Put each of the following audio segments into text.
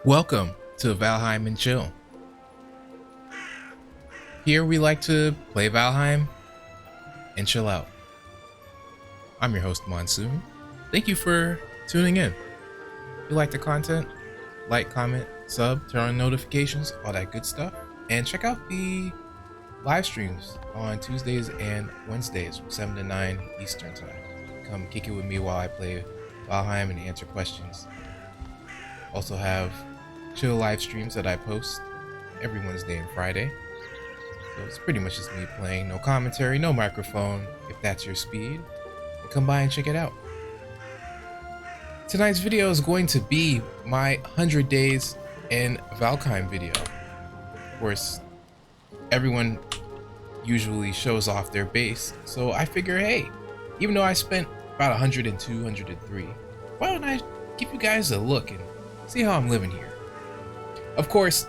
Welcome to Valheim and Chill. Here we like to play Valheim and chill out. I'm your host Monsoon. Thank you for tuning in. If you like the content, like, comment, sub, turn on notifications, all that good stuff. And check out the live streams on Tuesdays and Wednesdays from 7 to 9 Eastern Time. Come kick it with me while I play Valheim and answer questions. Also have chill live streams that I post every Wednesday and Friday. So it's pretty much just me playing, no commentary, no microphone. If that's your speed, then come by and check it out. Tonight's video is going to be my 100 days in Valheim video. Of course, everyone usually shows off their base, so I figure, hey, even though I spent about 102, 103, why don't I give you guys a look and see how I'm living here. Of course,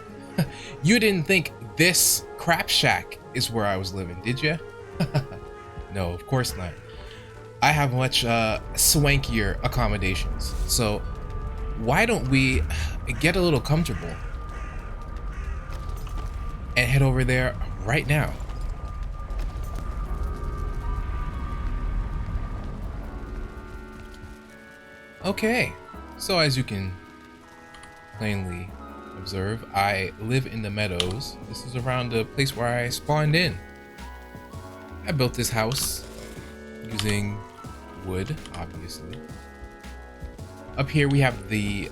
you didn't think this crap shack is where I was living, did you? No, of course not. I have much swankier accommodations, so why don't we get a little comfortable and head over there right now. Okay, so as you can plainly observe, I live in the meadows. This is around the place where I spawned in. I built this house using wood, obviously. Up here we have the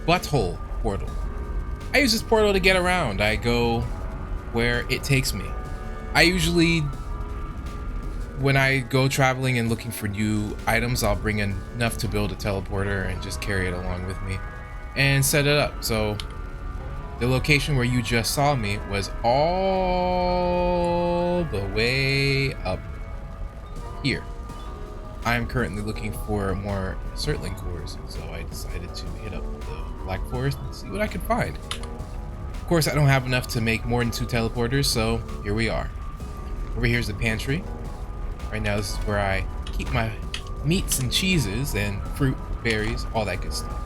butthole portal. I use this portal to get around. I go where it takes me. I usually, when I go traveling and looking for new items, I'll bring in enough to build a teleporter and just carry it along with me and set it up. So the location where you just saw me was all the way up here. I'm currently looking for more Surtling cores, so I decided to hit up the Black Forest and see what I could find. Of course, I don't have enough to make more than 2 teleporters, so here we are. Over here's the pantry. Right now, this is where I keep my meats and cheeses and fruit, berries, all that good stuff.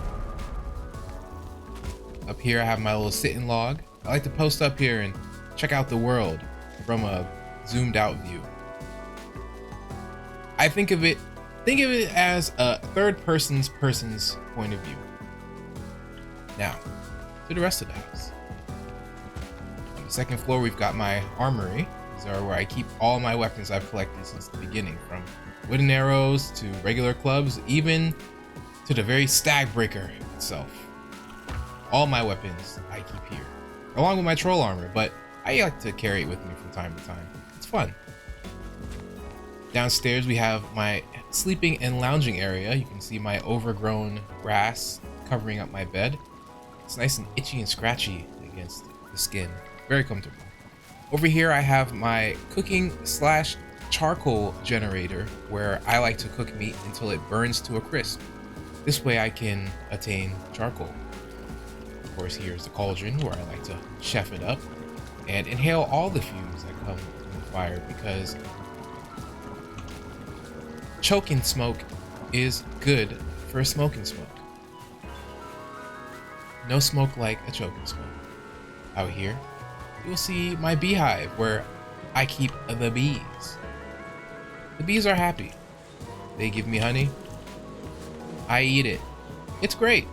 Up here, I have my little sitting log. I like to post up here and check out the world from a zoomed out view. I think of it as a third person's point of view. Now, to the rest of the house. On the second floor, we've got my armory. These are where I keep all my weapons I've collected since the beginning, from wooden arrows to regular clubs, even to the very stag breaker itself. All my weapons I keep here, along with my troll armor, but I like to carry it with me from time to time. It's fun. Downstairs we have my sleeping and lounging area. You can see my overgrown grass covering up my bed. It's nice and itchy and scratchy against the skin. Very comfortable. Over here I have my cooking / charcoal generator, where I like to cook meat until it burns to a crisp. This way I can attain charcoal. Of course, here's the cauldron where I like to chef it up and inhale all the fumes that come from the fire, because choking smoke is good for smoking smoke. No smoke like a choking smoke. Out here, you'll see my beehive where I keep the bees. The bees are happy. They give me honey. I eat it. It's great.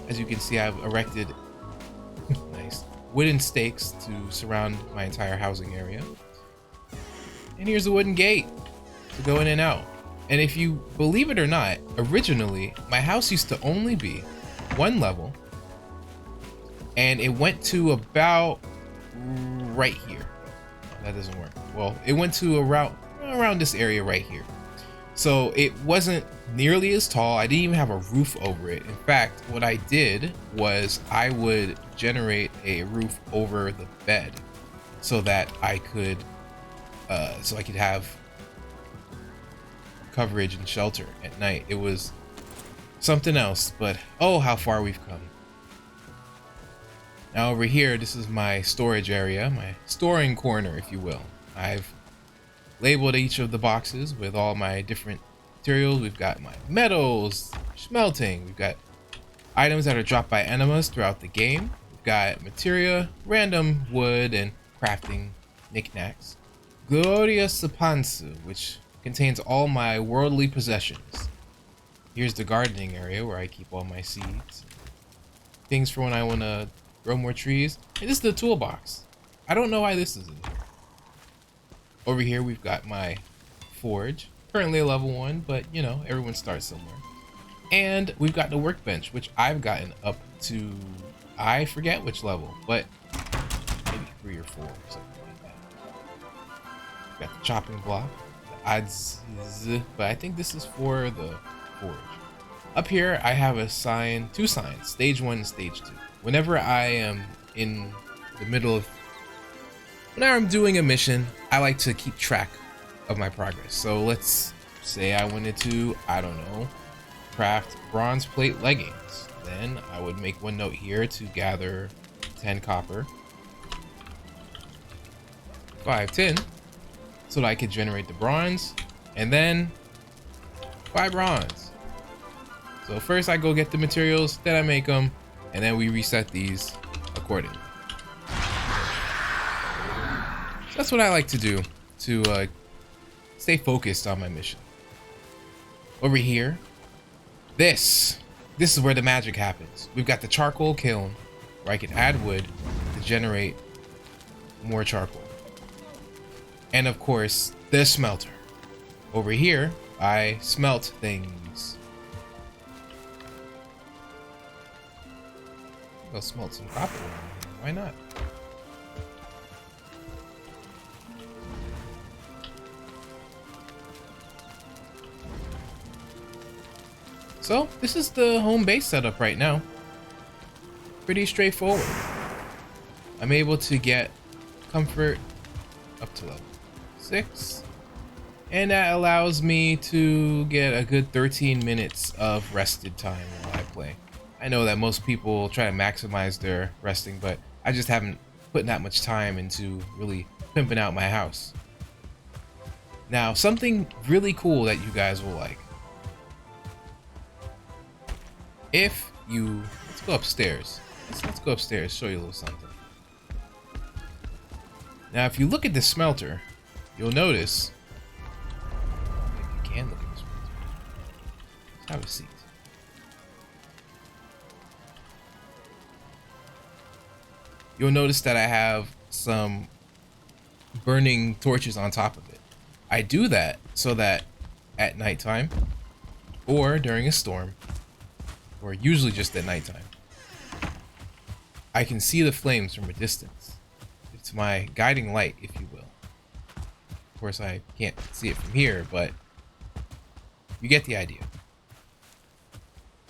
As you can see, I've erected nice wooden stakes to surround my entire housing area. And here's a wooden gate to go in and out. And if you believe it or not, originally my house used to only be 1 level, and it went to about right here. That doesn't work. Well, it went to around this area right here. So it wasn't nearly as tall. I didn't even have a roof over it. In fact, what I did was I would generate a roof over the bed so that I could have coverage and shelter at night. It was something else, but oh, how far we've come. Now over here, this is my storage area, my storing corner, if you will. I've labeled each of the boxes with all my different materials. We've got my metals, smelting. We've got items that are dropped by enemies throughout the game. We've got materia, random wood, and crafting knickknacks. Gloria Sapansu, which contains all my worldly possessions. Here's the gardening area where I keep all my seeds. Things for when I want to grow more trees. And this is the toolbox. I don't know why this is in here. Over here we've got my forge. Currently a level 1, but you know, everyone starts somewhere. And we've got the workbench, which I've gotten up to, I forget which level, but maybe 3 or 4 or something like that. We've got the chopping block, the adz, but I think this is for the forge. Up here, I have a sign, 2 signs, stage 1 and stage 2. Whenever I am in the middle of, whenever I'm doing a mission, I like to keep track of my progress. So let's say I wanted to, I don't know, craft bronze plate leggings. Then I would make one note here to gather 10 copper, 5 tin, so that I could generate the bronze, and then 5 bronze. So first I go get the materials, then I make them, and then we reset these accordingly. So that's what I like to do to stay focused on my mission. Over here, this is where the magic happens. We've got the charcoal kiln where I can add wood to generate more charcoal. And of course, the smelter. Over here, I smelt things. I'll smelt some copper around here. Why not? So this is the home base setup right now. Pretty straightforward. I'm able to get comfort up to level 6, and that allows me to get a good 13 minutes of rested time while I play. I know that most people try to maximize their resting, but I just haven't put that much time into really pimping out my house. Now, something really cool that you guys will like. If you, let's go upstairs. Let's go upstairs, show you a little something. Now, if you look at the smelter, you'll notice, if you can look at the smelter, let's have a seat. You'll notice that I have some burning torches on top of it. I do that so that at nighttime or during a storm, or usually just at nighttime, I can see the flames from a distance. It's my guiding light, if you will. Of course, I can't see it from here, but you get the idea.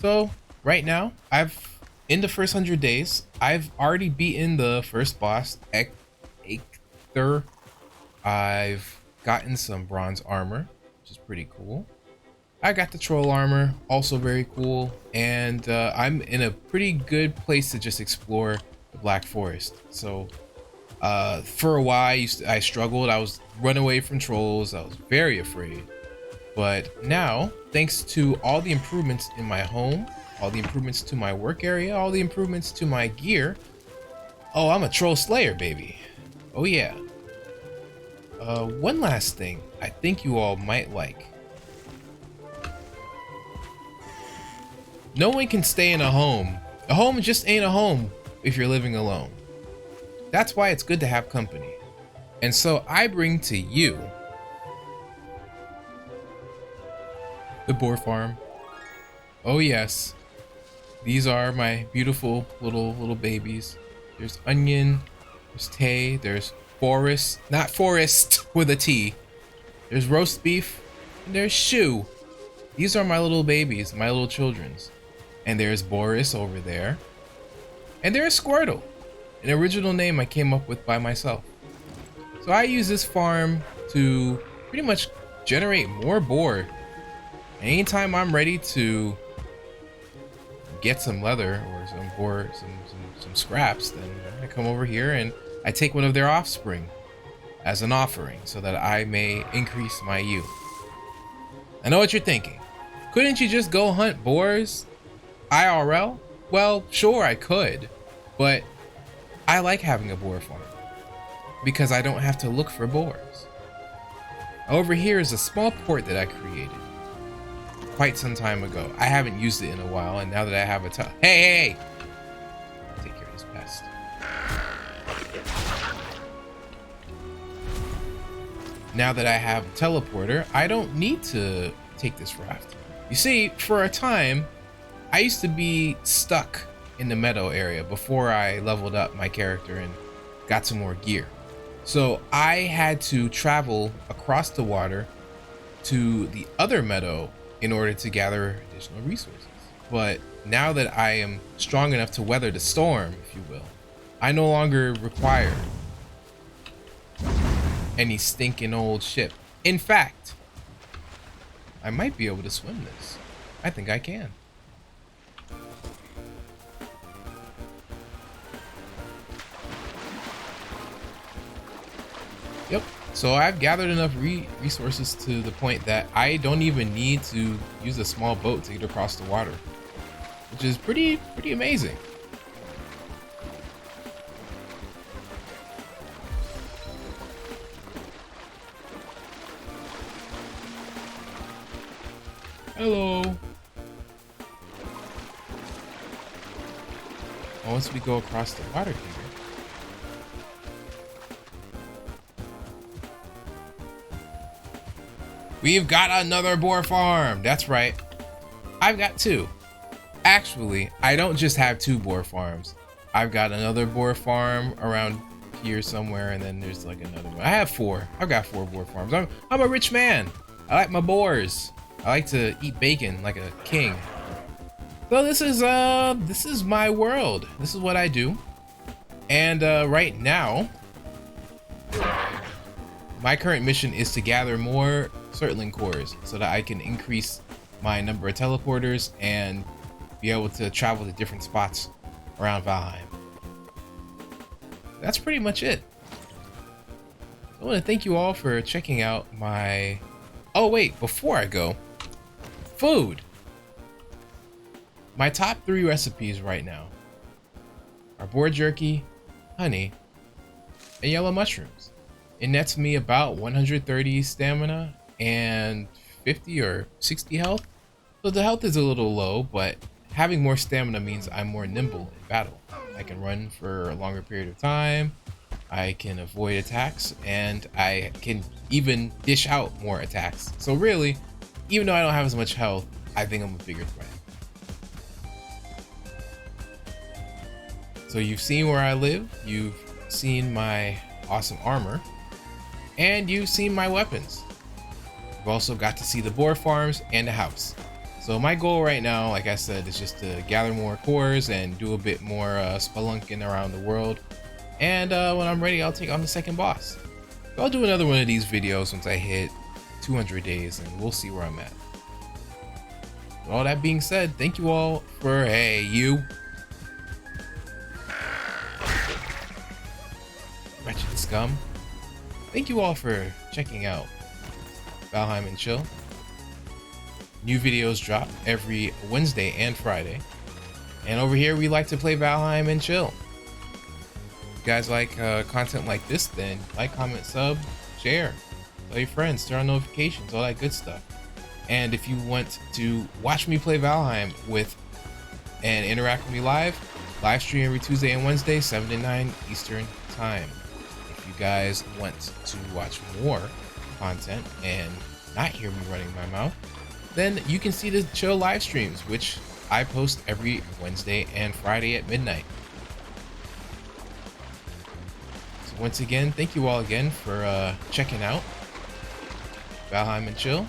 So right now, in the first 100 days, I've already beaten the first boss, Eikthyr. I've gotten some bronze armor, which is pretty cool. I got the troll armor, also very cool. And I'm in a pretty good place to just explore the Black Forest. So for a while, I struggled. I was running away from trolls. I was very afraid. But now, thanks to all the improvements in my home, all the improvements to my work area, all the improvements to my gear. Oh, I'm a troll slayer, baby. Oh yeah. One last thing I think you all might like. No one can stay in a home. A home just ain't a home if you're living alone. That's why it's good to have company. And so I bring to you the Boar Farm. Oh yes. These are my beautiful little babies. There's Onion, there's Tay, there's Forest, not Forest with a T. There's Roast Beef, and there's Shoe. These are my little babies, my little children's. And there's Boris over there. And there's Squirtle, an original name I came up with by myself. So I use this farm to pretty much generate more boar. Anytime I'm ready to get some leather or some boar, some scraps, then I come over here and I take one of their offspring as an offering so that I may increase my youth. I know what you're thinking. Couldn't you just go hunt boars IRL? Well, sure, I could, but I like having a boar farm because I don't have to look for boars. Over here is a small port that I created quite some time ago. I haven't used it in a while, and now that I have a hey, take care of this pest. Now that I have a teleporter, I don't need to take this raft. You see, for a time, I used to be stuck in the meadow area before I leveled up my character and got some more gear. So I had to travel across the water to the other meadow in order to gather additional resources. But now that I am strong enough to weather the storm, if you will, I no longer require any stinking old ship. In fact, I might be able to swim this. I think I can. Yep. So I've gathered enough resources to the point that I don't even need to use a small boat to get across the water, which is pretty amazing. Hello. Once we go across the water here, we've got another boar farm. That's right. I've got two. Actually, I don't just have two boar farms. I've got another boar farm around here somewhere, and then there's like another one. I have four. I've got four boar farms. I'm a rich man. I like my boars. I like to eat bacon like a king. So this is my world. This is what I do. And right now, my current mission is to gather more Surtling cores so that I can increase my number of teleporters and be able to travel to different spots around Valheim. That's pretty much it. I want to thank you all for checking out my... Oh wait, before I go, food. My top 3 recipes right now are boar jerky, honey, and yellow mushrooms. It nets me about 130 stamina and 50 or 60 health. So the health is a little low, but having more stamina means I'm more nimble in battle. I can run for a longer period of time, I can avoid attacks, and I can even dish out more attacks. So really, even though I don't have as much health, I think I'm a bigger threat. So you've seen where I live, you've seen my awesome armor, and you've seen my weapons. You've also got to see the boar farms and the house. So my goal right now, like I said, is just to gather more cores and do a bit more spelunking around the world. And when I'm ready, I'll take on the second boss. So I'll do another one of these videos once I hit 200 days, and we'll see where I'm at. With all that being said, thank you all for, hey, you. Wretched scum. Thank you all for checking out Valheim and Chill. New videos drop every Wednesday and Friday. And over here, we like to play Valheim and Chill. If you guys like content like this, then like, comment, sub, share, tell your friends, turn on notifications, all that good stuff. And if you want to watch me play Valheim and interact with me live stream every Tuesday and Wednesday, 7 to 9 Eastern time. If you guys want to watch more content and not hear me running my mouth, then you can see the Chill live streams, which I post every Wednesday and Friday at midnight. So once again, thank you all again for checking out Valheim and Chill.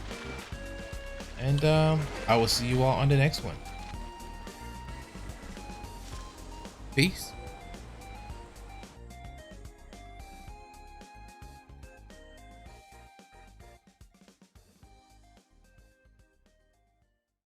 And I will see you all on the next one. Peace.